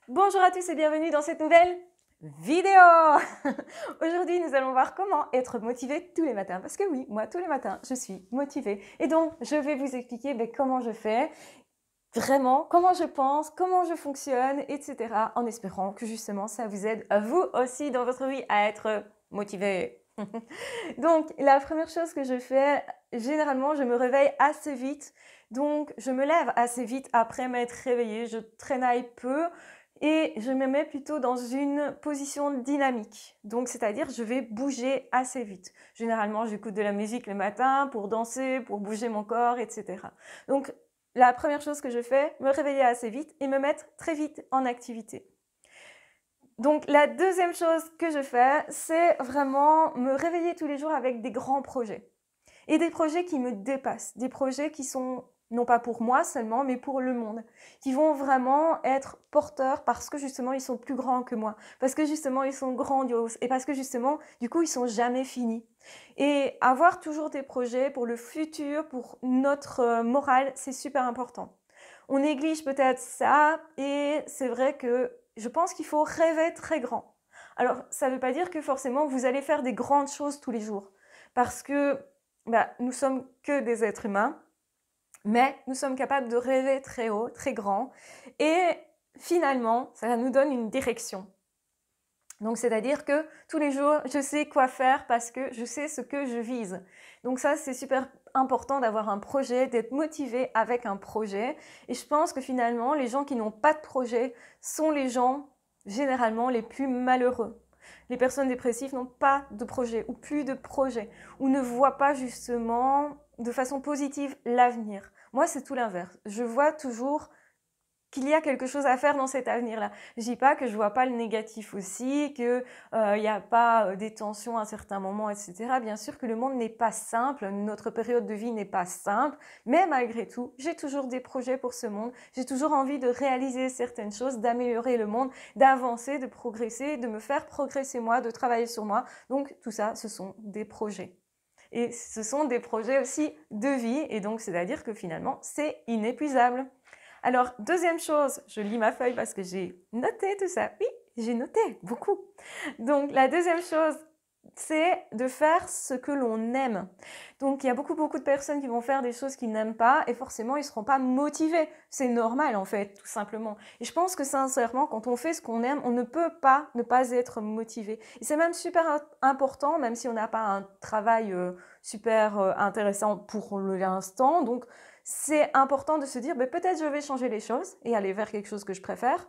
Bonjour à tous et bienvenue dans cette nouvelle vidéo. Aujourd'hui, nous allons voir comment être motivé tous les matins. Parce que oui, moi, tous les matins, je suis motivée. Et donc, je vais vous expliquer comment je fais, vraiment, comment je pense, comment je fonctionne, etc. En espérant que justement, ça vous aide à vous aussi dans votre vie à être motivé. Donc, la première chose que je fais, généralement, je me réveille assez vite. Donc, je me lève assez vite après m'être réveillée. Je traînaille peu et je me mets plutôt dans une position dynamique. Donc, c'est-à-dire, je vais bouger assez vite. Généralement, j'écoute de la musique le matin pour danser, pour bouger mon corps, etc. Donc, la première chose que je fais, me réveiller assez vite et me mettre très vite en activité. Donc la deuxième chose que je fais, c'est vraiment me réveiller tous les jours avec des grands projets. Et des projets qui me dépassent, des projets qui sont non pas pour moi seulement, mais pour le monde, qui vont vraiment être porteurs parce que justement ils sont plus grands que moi, parce que justement ils sont grandioses et parce que justement du coup ils sont jamais finis. Et avoir toujours des projets pour le futur, pour notre morale, c'est super important. On néglige peut-être ça et c'est vrai que je pense qu'il faut rêver très grand. Alors, ça ne veut pas dire que forcément vous allez faire des grandes choses tous les jours parce que nous sommes que des êtres humains, mais nous sommes capables de rêver très haut, très grand et finalement, ça nous donne une direction. Donc, c'est-à-dire que tous les jours, je sais quoi faire parce que je sais ce que je vise. Donc ça, c'est super important d'avoir un projet, d'être motivé avec un projet. Et je pense que finalement, les gens qui n'ont pas de projet sont les gens généralement les plus malheureux. Les personnes dépressives n'ont pas de projet ou plus de projet ou ne voient pas justement de façon positive l'avenir. Moi, c'est tout l'inverse. Je vois toujours qu'il y a quelque chose à faire dans cet avenir-là. Je dis pas que je vois pas le négatif aussi, que y a pas des tensions à certains moments, etc. Bien sûr que le monde n'est pas simple, notre période de vie n'est pas simple, mais malgré tout, j'ai toujours des projets pour ce monde. J'ai toujours envie de réaliser certaines choses, d'améliorer le monde, d'avancer, de progresser, de me faire progresser moi, de travailler sur moi. Donc tout ça, ce sont des projets. Et ce sont des projets aussi de vie, et donc c'est-à-dire que finalement, c'est inépuisable. Alors, deuxième chose, je lis ma feuille parce que j'ai noté tout ça. Oui, j'ai noté beaucoup. Donc, la deuxième chose, c'est de faire ce que l'on aime. Donc, il y a beaucoup de personnes qui vont faire des choses qu'ils n'aiment pas et forcément, ils ne seront pas motivés. C'est normal, en fait, tout simplement. Et je pense que sincèrement, quand on fait ce qu'on aime, on ne peut pas ne pas être motivé. Et c'est même super important, même si on n'a pas un travail super intéressant pour l'instant. Donc, c'est important de se dire peut-être je vais changer les choses et aller vers quelque chose que je préfère.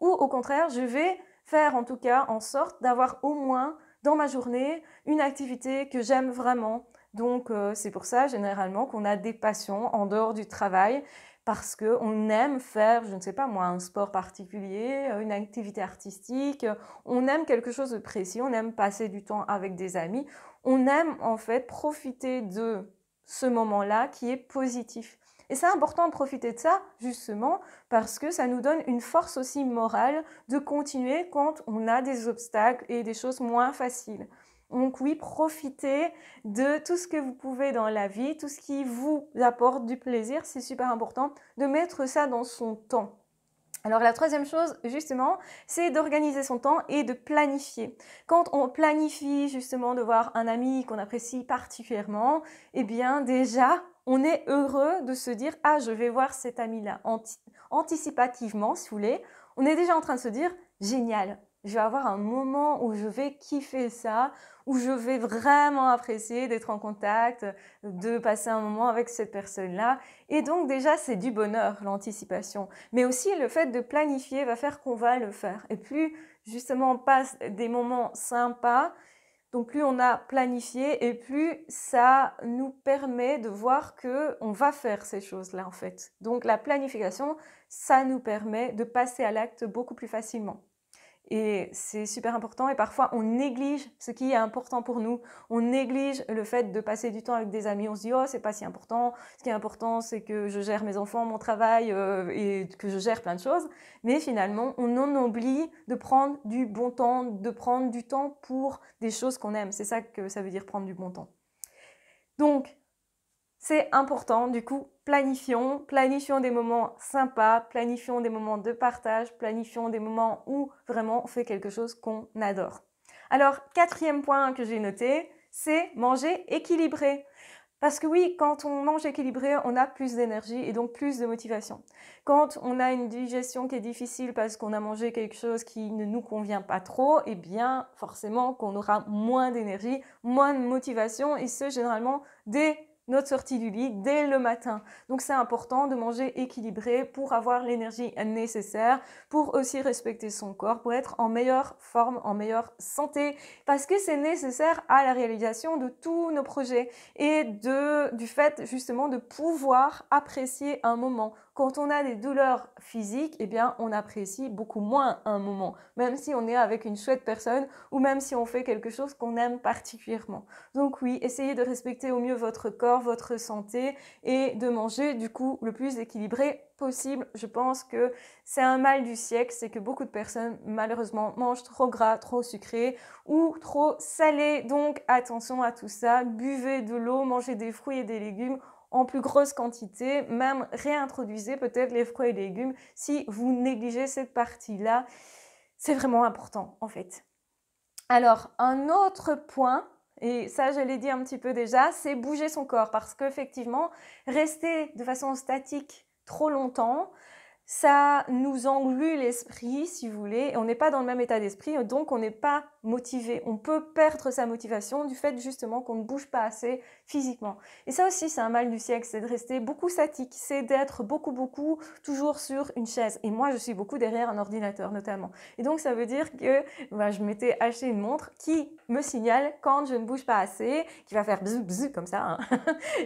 Ou au contraire, je vais faire en tout cas en sorte d'avoir au moins dans ma journée une activité que j'aime vraiment. Donc c'est pour ça généralement qu'on a des passions en dehors du travail parce qu'on aime faire, je ne sais pas moi, un sport particulier, une activité artistique, on aime quelque chose de précis, on aime passer du temps avec des amis, on aime en fait profiter de ce moment-là qui est positif. Et c'est important de profiter de ça, justement, parce que ça nous donne une force aussi morale de continuer quand on a des obstacles et des choses moins faciles. Donc oui, profitez de tout ce que vous pouvez dans la vie, tout ce qui vous apporte du plaisir, c'est super important de mettre ça dans son temps. Alors la troisième chose, justement, c'est d'organiser son temps et de planifier. Quand on planifie justement de voir un ami qu'on apprécie particulièrement, eh bien déjà, on est heureux de se dire « Ah, je vais voir cet ami-là » anticipativement, si vous voulez. On est déjà en train de se dire « Génial, je vais avoir un moment où je vais kiffer ça, où je vais vraiment apprécier d'être en contact, de passer un moment avec cette personne-là. » Et donc déjà, c'est du bonheur, l'anticipation. Mais aussi, le fait de planifier va faire qu'on va le faire. Et plus, justement, on passe des moments sympas, donc plus on a planifié et plus ça nous permet de voir qu'on va faire ces choses-là, en fait. Donc la planification, ça nous permet de passer à l'acte beaucoup plus facilement. Et c'est super important et parfois on néglige ce qui est important pour nous. On néglige le fait de passer du temps avec des amis. On se dit « Oh, c'est pas si important. Ce qui est important, c'est que je gère mes enfants, mon travail et que je gère plein de choses. » Mais finalement, on en oublie de prendre du bon temps, de prendre du temps pour des choses qu'on aime. C'est ça que ça veut dire prendre du bon temps. Donc, c'est important du coup planifions des moments sympas, planifions des moments de partage, planifions des moments où vraiment on fait quelque chose qu'on adore. Alors, quatrième point que j'ai noté, c'est manger équilibré. Parce que oui, quand on mange équilibré, on a plus d'énergie et donc plus de motivation. Quand on a une digestion qui est difficile parce qu'on a mangé quelque chose qui ne nous convient pas trop, eh bien forcément qu'on aura moins d'énergie, moins de motivation et ce généralement dès notre sortie du lit, dès le matin. Donc c'est important de manger équilibré pour avoir l'énergie nécessaire, pour aussi respecter son corps, pour être en meilleure forme, en meilleure santé, parce que c'est nécessaire à la réalisation de tous nos projets et du fait justement de pouvoir apprécier un moment. Quand on a des douleurs physiques, eh bien on apprécie beaucoup moins un moment, même si on est avec une chouette personne ou même si on fait quelque chose qu'on aime particulièrement. Donc oui, essayez de respecter au mieux votre corps, votre santé et de manger du coup le plus équilibré possible. Je pense que c'est un mal du siècle, c'est que beaucoup de personnes malheureusement mangent trop gras, trop sucré ou trop salé. Donc attention à tout ça, buvez de l'eau, mangez des fruits et des légumes en plus grosse quantité, même réintroduisez peut-être les fruits et légumes si vous négligez cette partie-là. C'est vraiment important en fait. Alors, un autre point, et ça je l'ai dit un petit peu déjà, c'est bouger son corps parce qu'effectivement, rester de façon statique trop longtemps, ça nous englue l'esprit, si vous voulez, et on n'est pas dans le même état d'esprit, donc on n'est pas motivé. On peut perdre sa motivation du fait justement qu'on ne bouge pas assez physiquement. Et ça aussi, c'est un mal du siècle, c'est de rester beaucoup statique, c'est d'être beaucoup, toujours sur une chaise. Et moi, je suis beaucoup derrière un ordinateur notamment. Et donc, ça veut dire que je m'étais acheté une montre qui me signale quand je ne bouge pas assez, qui va faire bzz, bzz, comme ça. Hein.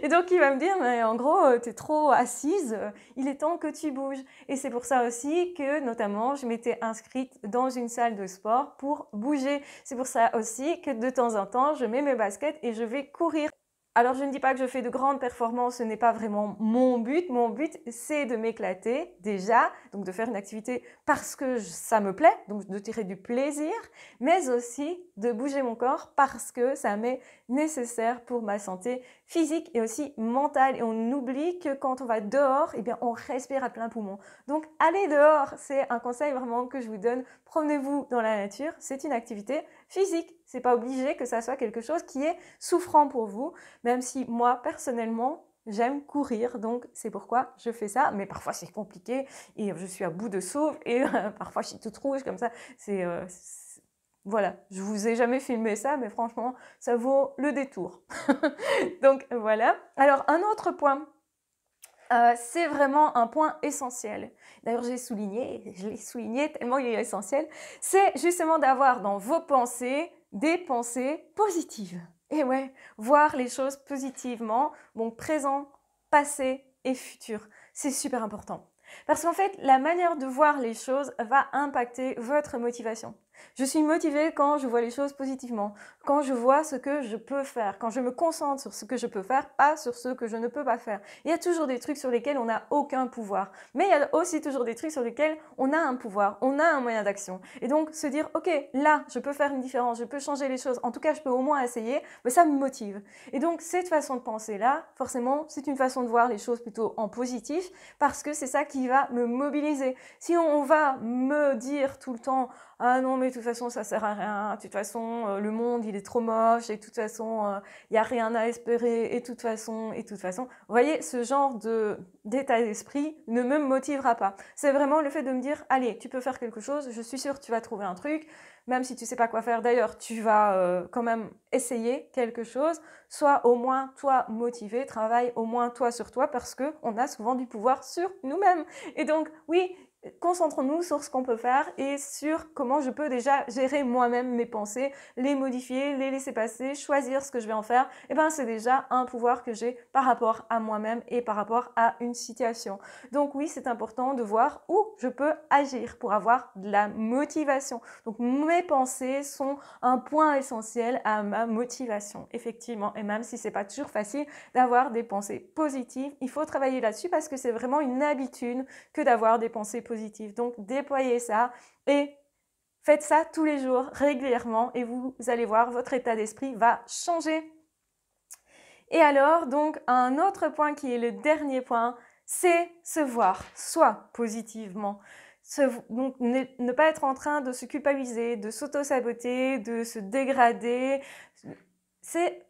Et donc, il va me dire, mais en gros, tu es trop assise, il est temps que tu bouges. Et c'est pour ça aussi que, notamment, je m'étais inscrite dans une salle de sport pour bouger. C'est pour ça aussi que de temps en temps, je mets mes baskets et je vais courir. Alors, je ne dis pas que je fais de grandes performances, ce n'est pas vraiment mon but. Mon but, c'est de m'éclater déjà, donc de faire une activité parce que ça me plaît, donc de tirer du plaisir, mais aussi de bouger mon corps parce que ça m'est nécessaire pour ma santé physique et aussi mentale. Et on oublie que quand on va dehors, eh bien, on respire à plein poumon. Donc, aller dehors, c'est un conseil vraiment que je vous donne. Promenez-vous dans la nature, c'est une activité physique. C'est pas obligé que ça soit quelque chose qui est souffrant pour vous, même si moi, personnellement, j'aime courir, donc c'est pourquoi je fais ça. Mais parfois, c'est compliqué et je suis à bout de souffle et parfois, je suis toute rouge comme ça. Voilà, je vous ai jamais filmé ça, mais franchement, ça vaut le détour. Donc voilà. Alors, un autre point, c'est vraiment un point essentiel. D'ailleurs, je l'ai souligné tellement il est essentiel. C'est justement d'avoir dans vos pensées des pensées positives. Et ouais, voir les choses positivement, donc présent, passé et futur. C'est super important. Parce qu'en fait, la manière de voir les choses va impacter votre motivation. Je suis motivée quand je vois les choses positivement, quand je vois ce que je peux faire, quand je me concentre sur ce que je peux faire, pas sur ce que je ne peux pas faire. Il y a toujours des trucs sur lesquels on n'a aucun pouvoir, mais il y a aussi toujours des trucs sur lesquels on a un pouvoir, on a un moyen d'action. Et donc se dire, ok, là, je peux faire une différence, je peux changer les choses, en tout cas, je peux au moins essayer, mais ça me motive. Et donc cette façon de penser-là, forcément, c'est une façon de voir les choses plutôt en positif, parce que c'est ça qui va me mobiliser. Si on va me dire tout le temps, ah non, mais de toute façon, ça sert à rien. De toute façon, le monde, il est trop moche. Et de toute façon, il n'y a rien à espérer. Et de toute façon. Vous voyez, ce genre d'état d'esprit ne me motivera pas. C'est vraiment le fait de me dire, allez, tu peux faire quelque chose. Je suis sûre que tu vas trouver un truc. Même si tu ne sais pas quoi faire, d'ailleurs, tu vas quand même essayer quelque chose. Sois au moins toi motivé. Travaille au moins toi sur toi parce qu'on a souvent du pouvoir sur nous-mêmes. Et donc, oui, concentrons-nous sur ce qu'on peut faire et sur comment je peux déjà gérer moi-même mes pensées, les modifier, les laisser passer, choisir ce que je vais en faire. Et ben, c'est déjà un pouvoir que j'ai par rapport à moi-même et par rapport à une situation. Donc oui, c'est important de voir où je peux agir pour avoir de la motivation. Donc mes pensées sont un point essentiel à ma motivation, effectivement. Et même si c'est pas toujours facile d'avoir des pensées positives, il faut travailler là-dessus parce que c'est vraiment une habitude que d'avoir des pensées positives. Donc, déployez ça et faites ça tous les jours, régulièrement, et vous allez voir, votre état d'esprit va changer. Et alors, donc, un autre point qui est le dernier point, c'est se voir soi positivement. Donc, ne pas être en train de se culpabiliser, de s'auto-saboter, de se dégrader. C'est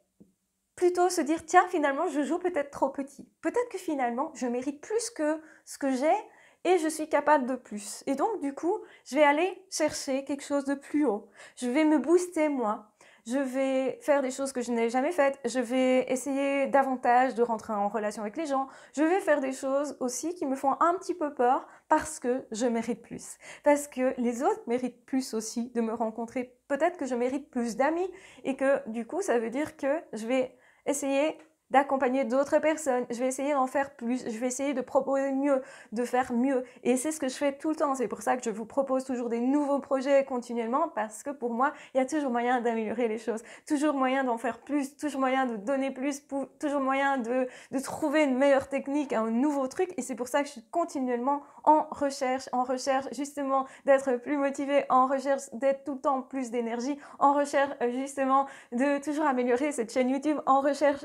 plutôt se dire, tiens, finalement, je joue peut-être trop petit. Peut-être que finalement, je mérite plus que ce que j'ai et je suis capable de plus. Et donc, du coup, je vais aller chercher quelque chose de plus haut. Je vais me booster, moi. Je vais faire des choses que je n'ai jamais faites. Je vais essayer davantage de rentrer en relation avec les gens. Je vais faire des choses aussi qui me font un petit peu peur parce que je mérite plus. Parce que les autres méritent plus aussi de me rencontrer. Peut-être que je mérite plus d'amis et que du coup, ça veut dire que je vais essayer d'accompagner d'autres personnes, je vais essayer d'en faire plus, je vais essayer de proposer mieux, de faire mieux. Et c'est ce que je fais tout le temps. C'est pour ça que je vous propose toujours des nouveaux projets continuellement, parce que pour moi, il y a toujours moyen d'améliorer les choses, toujours moyen d'en faire plus, toujours moyen de donner plus, toujours moyen de trouver une meilleure technique, un nouveau truc. Et c'est pour ça que je suis continuellement en recherche justement d'être plus motivée, en recherche d'être tout le temps plus d'énergie, en recherche justement de toujours améliorer cette chaîne YouTube, en recherche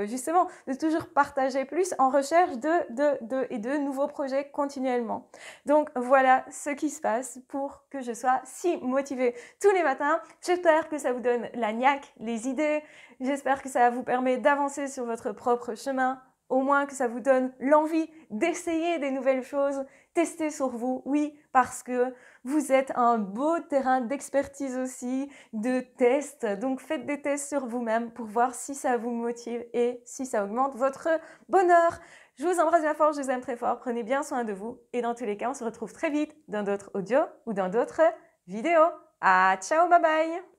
justement de toujours partager plus, en recherche de nouveaux projets continuellement. Donc voilà ce qui se passe pour que je sois si motivée tous les matins. J'espère que ça vous donne la niaque, les idées. J'espère que ça vous permet d'avancer sur votre propre chemin. Au moins que ça vous donne l'envie d'essayer des nouvelles choses, tester sur vous, oui, parce que vous êtes un beau terrain d'expertise aussi, de tests. Donc faites des tests sur vous-même pour voir si ça vous motive et si ça augmente votre bonheur. Je vous embrasse bien fort, je vous aime très fort, prenez bien soin de vous et dans tous les cas, on se retrouve très vite dans d'autres audios ou dans d'autres vidéos. Ah, ciao, bye bye!